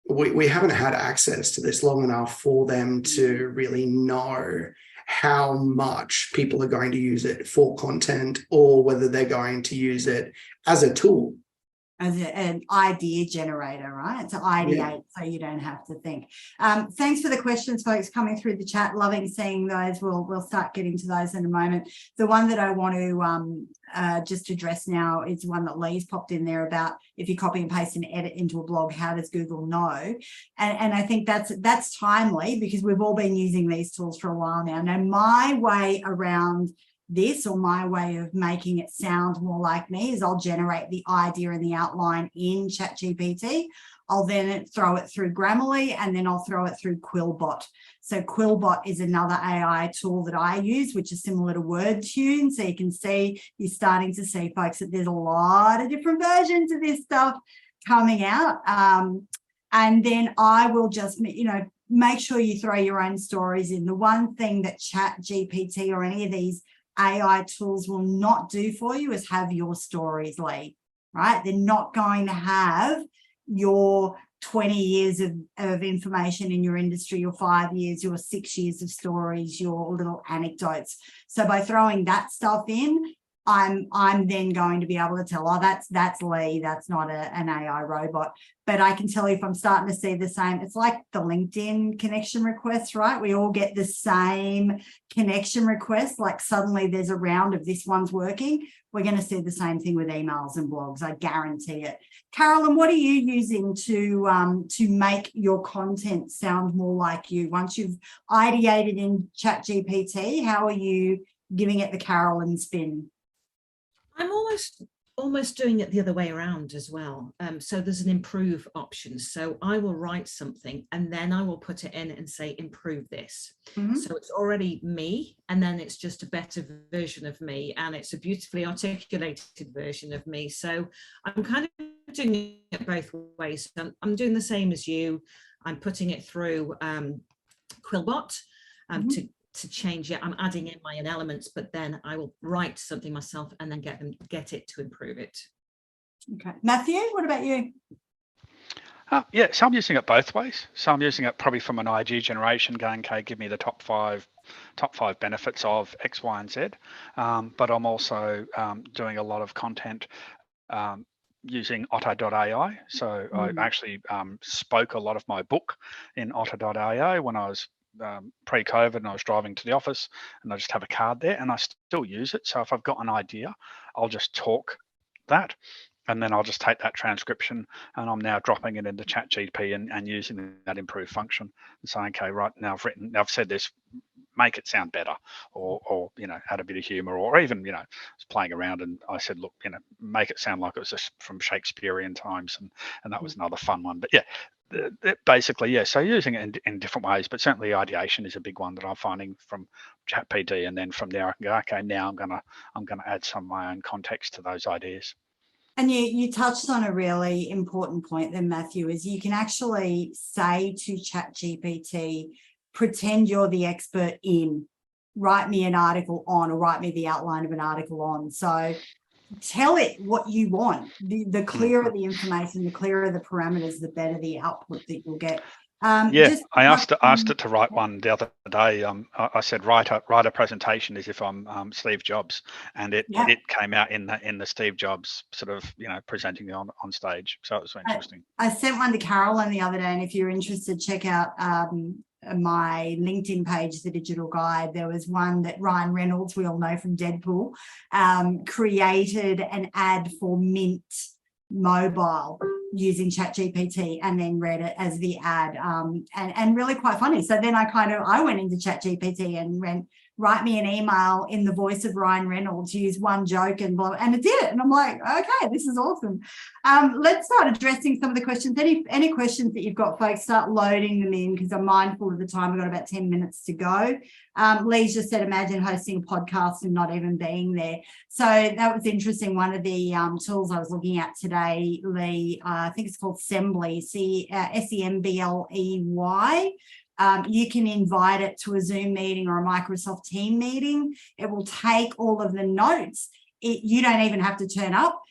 we haven't had access to this long enough for them to really know how much people are going to use it for content or whether they're going to use it as a tool. As an idea generator, right? To ideate, yeah. So you don't have to think. Thanks for the questions, folks, coming through the chat. Loving seeing those. We'll start getting to those in a moment. The one that I want to just address now is one that Lee's popped in there about if you copy and paste and edit into a blog, how does Google know? And I think that's timely because we've all been using these tools for a while now. Now, my way around this, or my way of making it sound more like me, is I'll generate the idea and the outline in ChatGPT. I'll then throw it through Grammarly and then I'll throw it through Quillbot. So Quillbot is another AI tool that I use, which is similar to WordTune. So you can see, you're starting to see, folks, that there's a lot of different versions of this stuff coming out. And then I will just, make sure you throw your own stories in. The one thing that ChatGPT or any of these AI tools will not do for you is have your stories, Lee. right? They're not going to have your 20 years of information in your industry, your 5 years, your 6 years of stories, your little anecdotes. So by throwing that stuff in, I'm then going to be able to tell, oh, that's Lee, that's not an AI robot. But I can tell you if I'm starting to see the same, it's like the LinkedIn connection requests, right? We all get the same connection request, like suddenly there's a round of this one's working. We're going to see the same thing with emails and blogs, I guarantee it. Carolyn, what are you using to make your content sound more like you? Once you've ideated in ChatGPT, how are you giving it the Carolyn spin? I'm almost doing it the other way around as well. So there's an improve option. So I will write something and then I will put it in and say, improve this. Mm-hmm. So it's already me, and then it's just a better version of me, and it's a beautifully articulated version of me. So I'm kind of doing it both ways. I'm doing the same as you. I'm putting it through Quillbot to change it. I'm adding in my own elements, but then I will write something myself and then get it to improve it. Okay, Matthew, what about you? Yeah, so I'm using it both ways. So I'm using it probably from an IG generation, going, okay, give me the top five benefits of X, Y, and Z. But I'm also doing a lot of content using Otter.ai. So I actually spoke a lot of my book in Otter.ai when I was pre-COVID, and I was driving to the office, and I just have a card there, and I still use it. So if I've got an idea, I'll just talk that, and then I'll just take that transcription, and I'm now dropping it into ChatGPT and using that improved function and saying, okay, right now I've said this, make it sound better, or add a bit of humor, or even I was playing around and I said, look, make it sound like it was just from Shakespearean times, and that was another fun one. But yeah, basically, yeah, so using it in different ways, but certainly ideation is a big one that I'm finding from ChatGPT, and then from there I can go, okay, now I'm gonna add some of my own context to those ideas. And you touched on a really important point then, Matthew, is you can actually say to ChatGPT, pretend you're the expert in, write me an article on, or write me the outline of an article on. So tell it what you want. The clearer the information, the clearer the parameters, the better the output that you'll get. I asked it to write one the other day. I said write a presentation as if I'm Steve Jobs, and it came out in the Steve Jobs sort of presenting on stage. So it was interesting. I sent one to Carolyn the other day, and if you're interested, check out my LinkedIn page, The Digital Guide. There was one that Ryan Reynolds, we all know from Deadpool, created an ad for Mint Mobile using ChatGPT, and then read it as the ad, and really quite funny. So then I went into ChatGPT and went, write me an email in the voice of Ryan Reynolds, use one joke and blah, and it did it. And I'm like, okay, this is awesome. Let's start addressing some of the questions. Any questions that you've got, folks, start loading them in, because I'm mindful of the time. We've got about 10 minutes to go. Lee's just said, imagine hosting a podcast and not even being there. So that was interesting. One of the tools I was looking at today, Lee, I think it's called Sembly, SEMBLEY. You can invite it to a Zoom meeting or a Microsoft Team meeting. It will take all of the notes. You don't even have to turn up.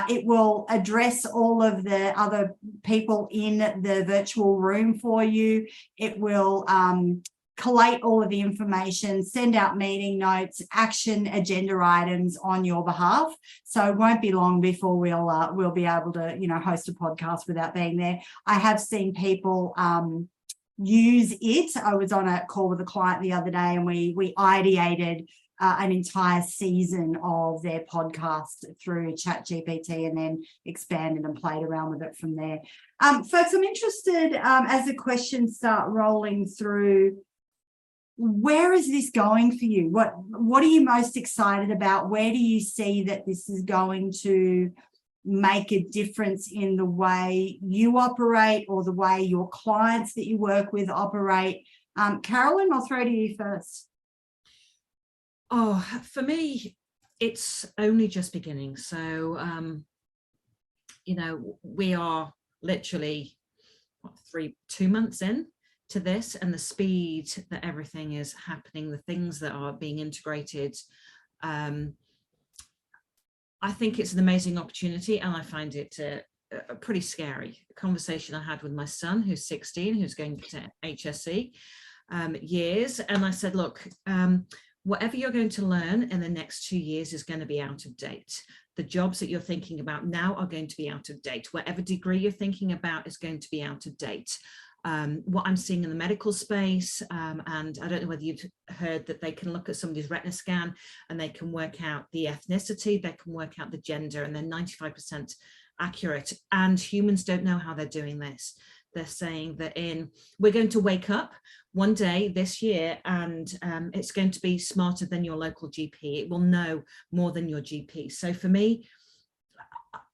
It will address all of the other people in the virtual room for you. It will collate all of the information, send out meeting notes, action agenda items on your behalf. So it won't be long before we'll be able to host a podcast without being there. I have seen people use it. I was on a call with a client the other day, and we ideated an entire season of their podcast through ChatGPT, and then expanded and played around with it from there. Folks, I'm interested, as the questions start rolling through, where is this going for you? What are you most excited about? Where do you see that this is going to make a difference in the way you operate, or the way your clients that you work with operate? Carolyn, I'll throw to you first. Oh, for me, it's only just beginning. So, we are literally 2 months in to this, and the speed that everything is happening, the things that are being integrated, I think it's an amazing opportunity, and I find it pretty scary. A conversation I had with my son, who's 16, who's going to HSE years, and I said, look, whatever you're going to learn in the next 2 years is going to be out of date. The jobs that you're thinking about now are going to be out of date. Whatever degree you're thinking about is going to be out of date. What I'm seeing in the medical space, and I don't know whether you've heard that they can look at somebody's retina scan and they can work out the ethnicity, they can work out the gender, and they're 95% accurate. And humans don't know how they're doing this. They're saying that we're going to wake up one day this year, and it's going to be smarter than your local GP. It will know more than your GP. So for me,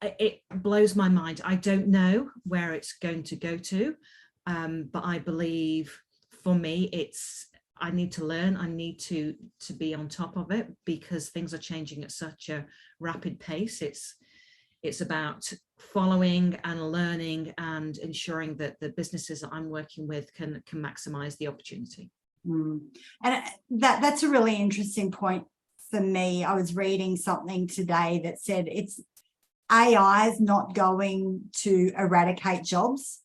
it blows my mind. I don't know where it's going to go to, but I believe for me, I need to learn. I need to be on top of it, because things are changing at such a rapid pace. It's about following and learning and ensuring that the businesses that I'm working with can maximize the opportunity. And that's a really interesting point for me. I was reading something today that said AI is not going to eradicate jobs.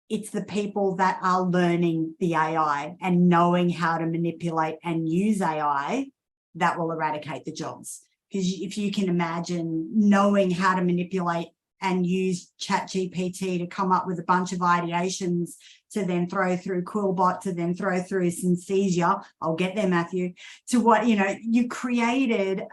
It's the people that are learning the AI and knowing how to manipulate and use AI that will eradicate the jobs. Because if you can imagine knowing how to manipulate and use ChatGPT to come up with a bunch of ideations to then throw through Quillbot, to then throw through Synthesia, I'll get there, Matthew, to what, you created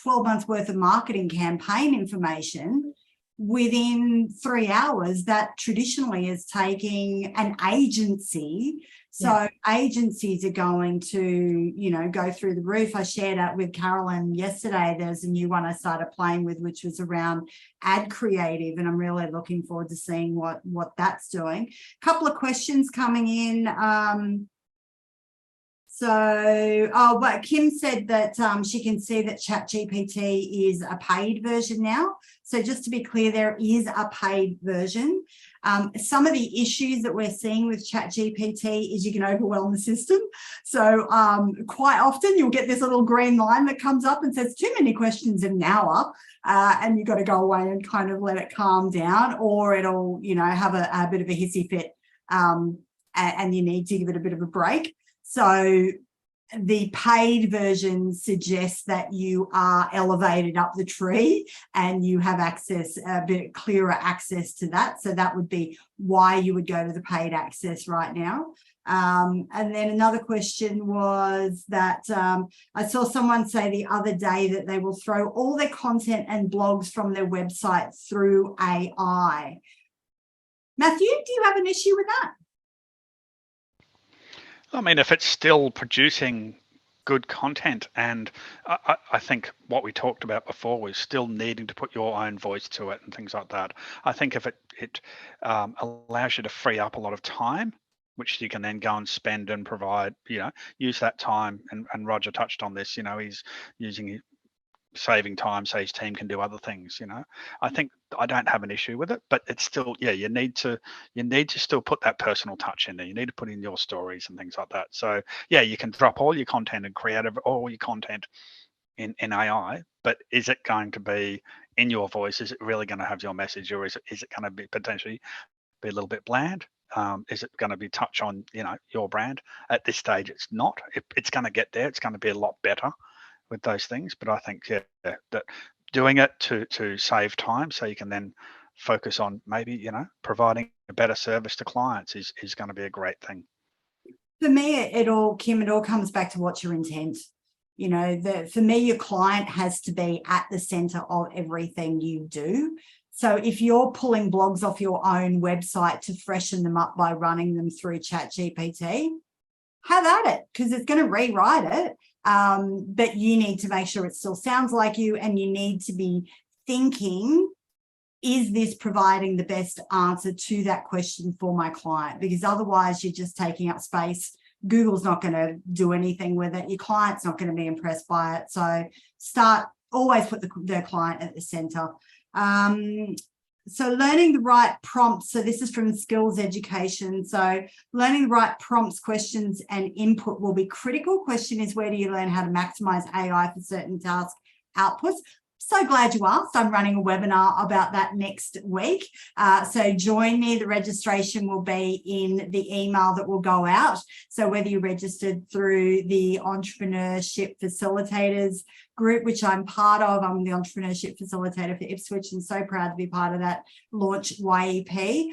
12 months worth of marketing campaign information within 3 hours that traditionally is taking an agency. So agencies are going to, go through the roof. I shared that with Carolyn yesterday. There's a new one I started playing with, which was around ad creative, and I'm really looking forward to seeing what that's doing. A couple of questions coming in. But Kim said that she can see that ChatGPT is a paid version now. So just to be clear, there is a paid version. Some of the issues that we're seeing with ChatGPT is you can overwhelm the system. So quite often you'll get this little green line that comes up and says too many questions in an hour, and you've got to go away and kind of let it calm down, or it'll, have a bit of a hissy fit, and you need to give it a bit of a break. So the paid version suggests that you are elevated up the tree and you have access, a bit clearer access to that. So that would be why you would go to the paid access right now. And then another question was that I saw someone say the other day that they will throw all their content and blogs from their website through AI. Matthew, do you have an issue with that? I mean, if it's still producing good content, and I think what we talked about before was still needing to put your own voice to it and things like that. I think if it allows you to free up a lot of time, which you can then go and spend and provide, use that time. And Roger touched on this, he's saving time so his team can do other things. I think I don't have an issue with it, but it's still, you need to still put that personal touch in there. You need to put in your stories and things like that. So you can drop all your content and create all your content in AI, but is it going to be in your voice? Is it really going to have your message, or is it going to be potentially be a little bit bland? Is it going to be touch on your brand? At this stage, it's not. It's going to get there. It's going to be a lot better with those things, but I think that doing it to save time so you can then focus on maybe providing a better service to clients is going to be a great thing. For me, Kim, it all comes back to what's your intent. For me, your client has to be at the center of everything you do. So if you're pulling blogs off your own website to freshen them up by running them through ChatGPT, have at it, because it's going to rewrite it. But you need to make sure it still sounds like you, and you need to be thinking, is this providing the best answer to that question for my client? Because otherwise you're just taking up space. Google's not going to do anything with it. Your client's not going to be impressed by it. So always put the client at the center. So learning the right prompts. So this is from Skills Education. So learning the right prompts, questions, and input will be critical. Question is, where do you learn how to maximize AI for certain task outputs? So glad you asked. I'm running a webinar about that next week. So join me. The registration will be in the email that will go out. So whether you registered through the Entrepreneurship Facilitators group, which I'm part of, I'm the Entrepreneurship Facilitator for Ipswich and so proud to be part of that launch YEP.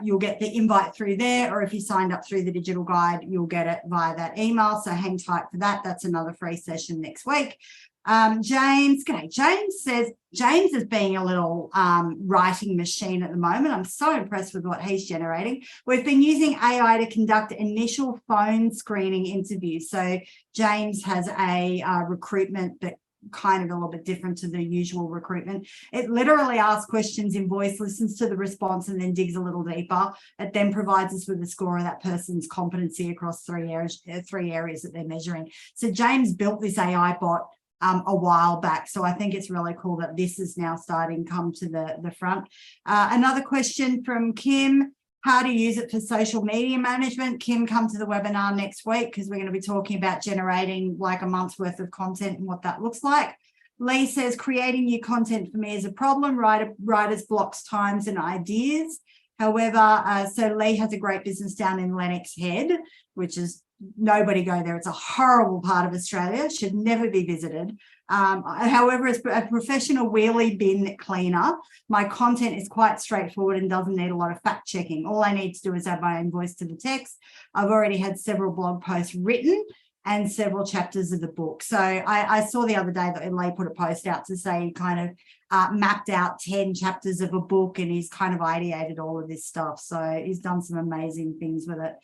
You'll get the invite through there, or if you signed up through the digital guide, you'll get it via that email. So hang tight for that. That's another free session next week. James, g'day. James says, James is being a little writing machine at the moment. I'm so impressed with what he's generating. We've been using AI to conduct initial phone screening interviews. So James has a recruitment that kind of a little bit different to the usual recruitment. It literally asks questions in voice, listens to the response, and then digs a little deeper. It then provides us with a score of that person's competency across three areas that they're measuring. So James built this AI bot a while back. So I think it's really cool that this is now starting to come to the front. Another question from Kim, how to use it for social media management. Kim, come to the webinar next week because we're going to be talking about generating like a month's worth of content and what that looks like. Lee says, creating new content for me is a problem. Writer's blocks, times and ideas. However, so Lee has a great business down in Lennox Head, which is nobody go there. It's a horrible part of Australia, should never be visited. However, as a professional wheelie bin cleaner, my content is quite straightforward and doesn't need a lot of fact checking. All I need to do is add my own voice to the text. I've already had several blog posts written and several chapters of the book. So I saw the other day that Lee put a post out to say he kind of mapped out 10 chapters of a book and he's kind of ideated all of this stuff. So he's done some amazing things with it.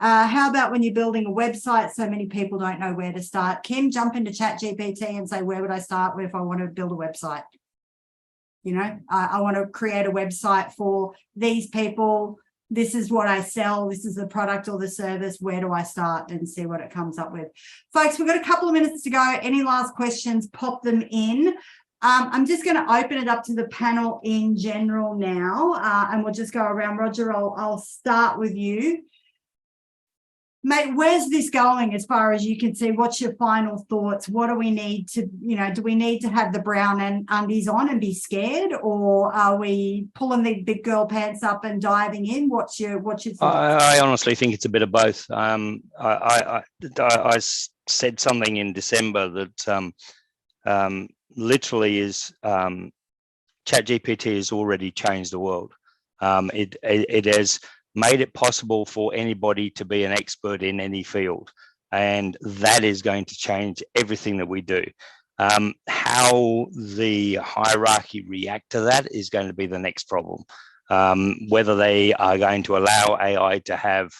How about when you're building a website? So many people don't know where to start. Kim, jump into ChatGPT and say, where would I start with if I want to build a website? You know, I want to create a website for these people. This is what I sell. This is the product or the service. Where do I start? And see what it comes up with. Folks, we've got a couple of minutes to go. Any last questions, pop them in. I'm just going to open it up to the panel in general now, and we'll just go around. Roger, I'll start with you. Mate, where's this going as far as you can see? What's your final thoughts? What do we need to, do we need to have the brown and undies on and be scared, or are we pulling the big girl pants up and diving in? What's your thoughts? I honestly think it's a bit of both. I said something in December that literally is ChatGPT has already changed the world. It has made it possible for anybody to be an expert in any field, and that is going to change everything that we do. How the hierarchy react to that is going to be the next problem. Whether they are going to allow AI to have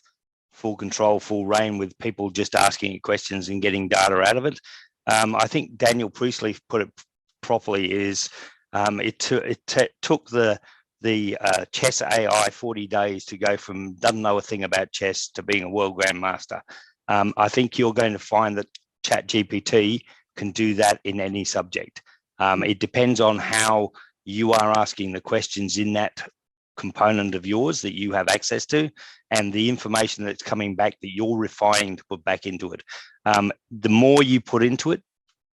full control, full reign, with people just asking it questions and getting data out of it. I think Daniel Priestley put it properly, is it took the chess AI 40 days to go from doesn't know a thing about chess to being a world grandmaster. I think you're going to find that ChatGPT can do that in any subject. It depends on how you are asking the questions in that component of yours that you have access to, and the information that's coming back that you're refining to put back into it. The more you put into it,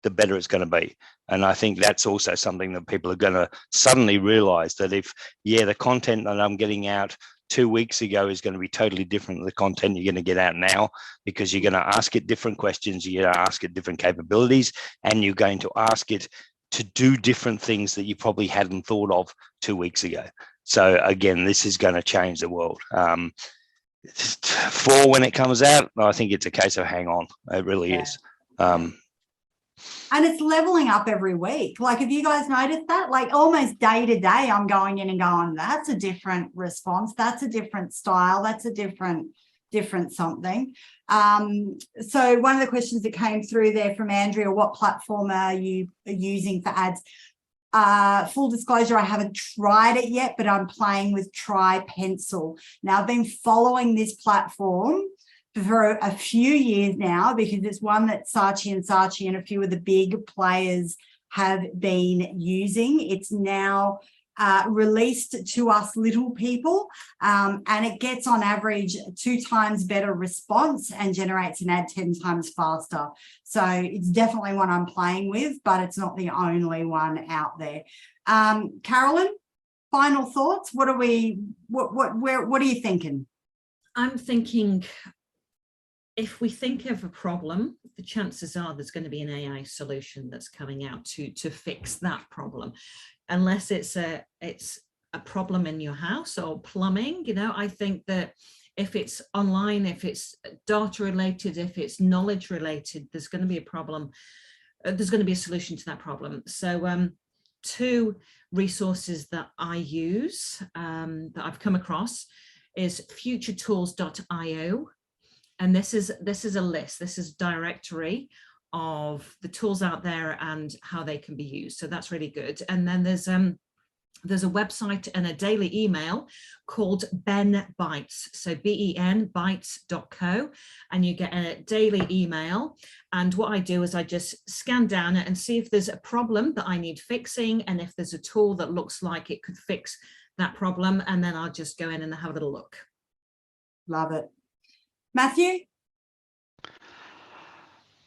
the better it's going to be. And I think that's also something that people are going to suddenly realize, that if, the content that I'm getting out 2 weeks ago is going to be totally different than the content you're going to get out now, because you're going to ask it different questions, you're going to ask it different capabilities, and you're going to ask it to do different things that you probably hadn't thought of 2 weeks ago. So again, this is going to change the world. For when it comes out, I think it's a case of hang on. It really is. And it's leveling up every week. Like, have you guys noticed that? Like, almost day to day, I'm going in and going, that's a different response. That's a different style. That's a different something. So one of the questions that came through there from Andrea, what platform are you using for ads? Full disclosure, I haven't tried it yet, but I'm playing with Try Pencil. Now, I've been following this platform for a few years now, because it's one that Saatchi and a few of the big players have been using. It's now released to us little people, and it gets on average 2 times better response and generates an ad 10 times faster. So it's definitely one I'm playing with, but it's not the only one out there. Carolyn, final thoughts? What are you thinking? I'm thinking, if we think of a problem, the chances are there's going to be an AI solution that's coming out to fix that problem, unless it's a problem in your house or plumbing. You know, I think that if it's online, if it's data related, if it's knowledge related, there's going to be a problem. There's going to be a solution to that problem. So 2 resources that I use, that I've come across, is futuretools.io. And this is a list, this is a directory of the tools out there and how they can be used. So that's really good. And then there's a website and a daily email called Ben Bites. So BEN bites.co, and you get a daily email. And what I do is I just scan down it and see if there's a problem that I need fixing, and if there's a tool that looks like it could fix that problem, and then I'll just go in and have a little look. Love it. Matthew?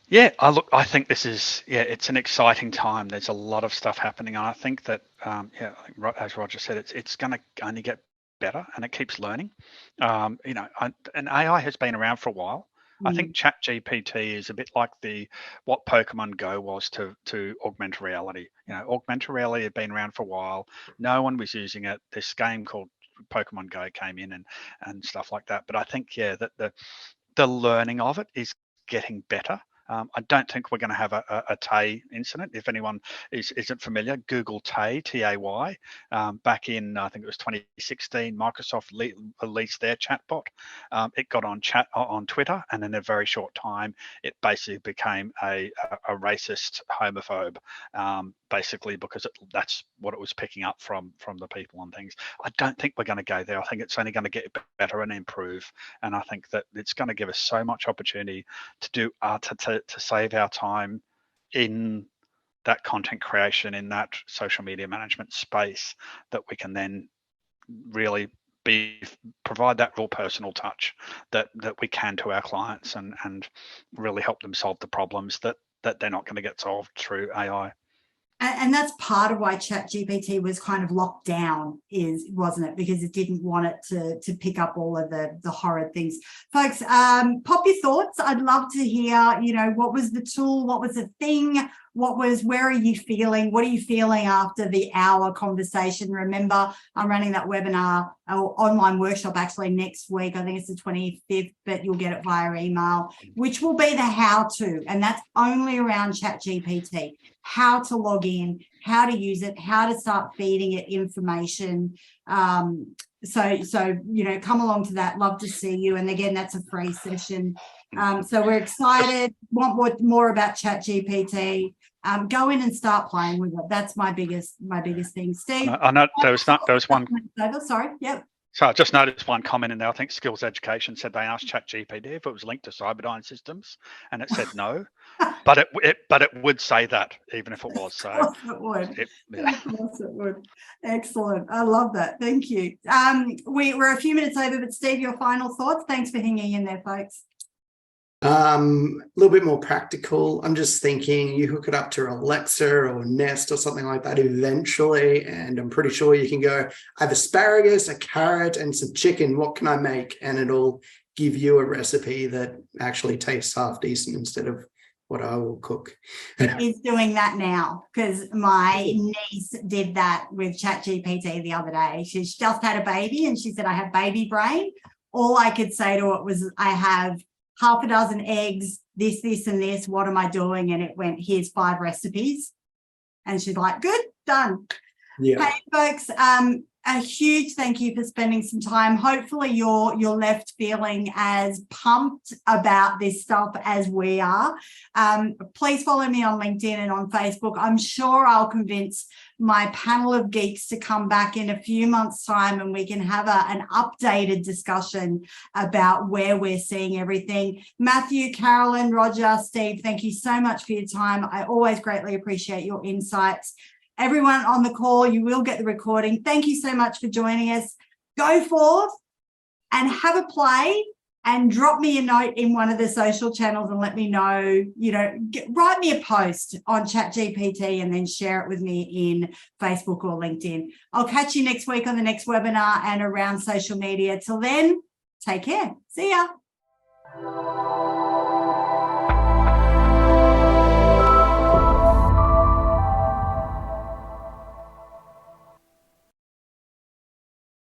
Yeah, I think this is, it's an exciting time. There's a lot of stuff happening. And I think that, as Roger said, it's going to only get better, and it keeps learning. And AI has been around for a while. I think ChatGPT is a bit like what Pokemon Go was to augmented reality. You know, augmented reality had been around for a while. No one was using it. This game called Pokemon Go came in and stuff like that. But I think, that the learning of it is getting better. I don't think we're going to have a Tay incident. If anyone isn't familiar, Google Tay, Tay, back in, I think it was 2016, Microsoft released their chatbot. It got on Twitter, and in a very short time, it basically became a racist homophobe, basically because that's what it was picking up from the people and things. I don't think we're going to go there. I think it's only going to get better and improve. And I think that it's going to give us so much opportunity to do to save our time in that content creation, in that social media management space, that we can then really provide that real personal touch that we can to our clients, and really help them solve the problems that they're not going to get solved through AI. And that's part of why ChatGPT was kind of locked down, wasn't it? Because it didn't want it to pick up all of the horrid things. Folks, pop your thoughts. I'd love to hear, what was the tool? What was the thing? Where are you feeling? What are you feeling after the hour conversation? Remember, I'm running that webinar or online workshop actually next week. I think it's the 25th, but you'll get it via email, which will be the how-to. And that's only around ChatGPT, how to log in, how to use it, how to start feeding it information. So come along to that. Love to see you. And again, that's a free session. So we're excited. Want more about ChatGPT? Go in and start playing with it. That's my biggest thing. Steve, I know there was one. Sorry. Yep. So I just noticed one comment in there. I think Skills Education said they asked ChatGPT if it was linked to Cyberdyne systems, and it said no. but it would say that even if it was. So of course it would. Of course it would. Excellent. I love that. Thank you. We're a few minutes over, but Steve, your final thoughts. Thanks for hanging in there, folks. A little bit more practical. I'm just thinking you hook it up to Alexa or Nest or something like that eventually, and I'm pretty sure you can go, I have asparagus, a carrot, and some chicken. What can I make? And it'll give you a recipe that actually tastes half decent instead of what I will cook. It is doing that now, because my niece did that with ChatGPT the other day. She's just had a baby, and she said, I have baby brain. All I could say to it was, I have half a dozen eggs, this, and this. What am I doing? And it went, here's 5 recipes. And she's like, good, done. Yeah. Hey, folks, a huge thank you for spending some time. Hopefully you're left feeling as pumped about this stuff as we are. Please follow me on LinkedIn and on Facebook. I'm sure I'll convince my panel of geeks to come back in a few months' time, and we can have an updated discussion about where we're seeing everything. Matthew, Carolyn, Roger, Steve, thank you so much for your time. I always greatly appreciate your insights. Everyone on the call, you will get the recording. Thank you so much for joining us. Go forth and have a play and drop me a note in one of the social channels and let me know, write me a post on ChatGPT and then share it with me in Facebook or LinkedIn. I'll catch you next week on the next webinar and around social media. Till then, take care. See ya.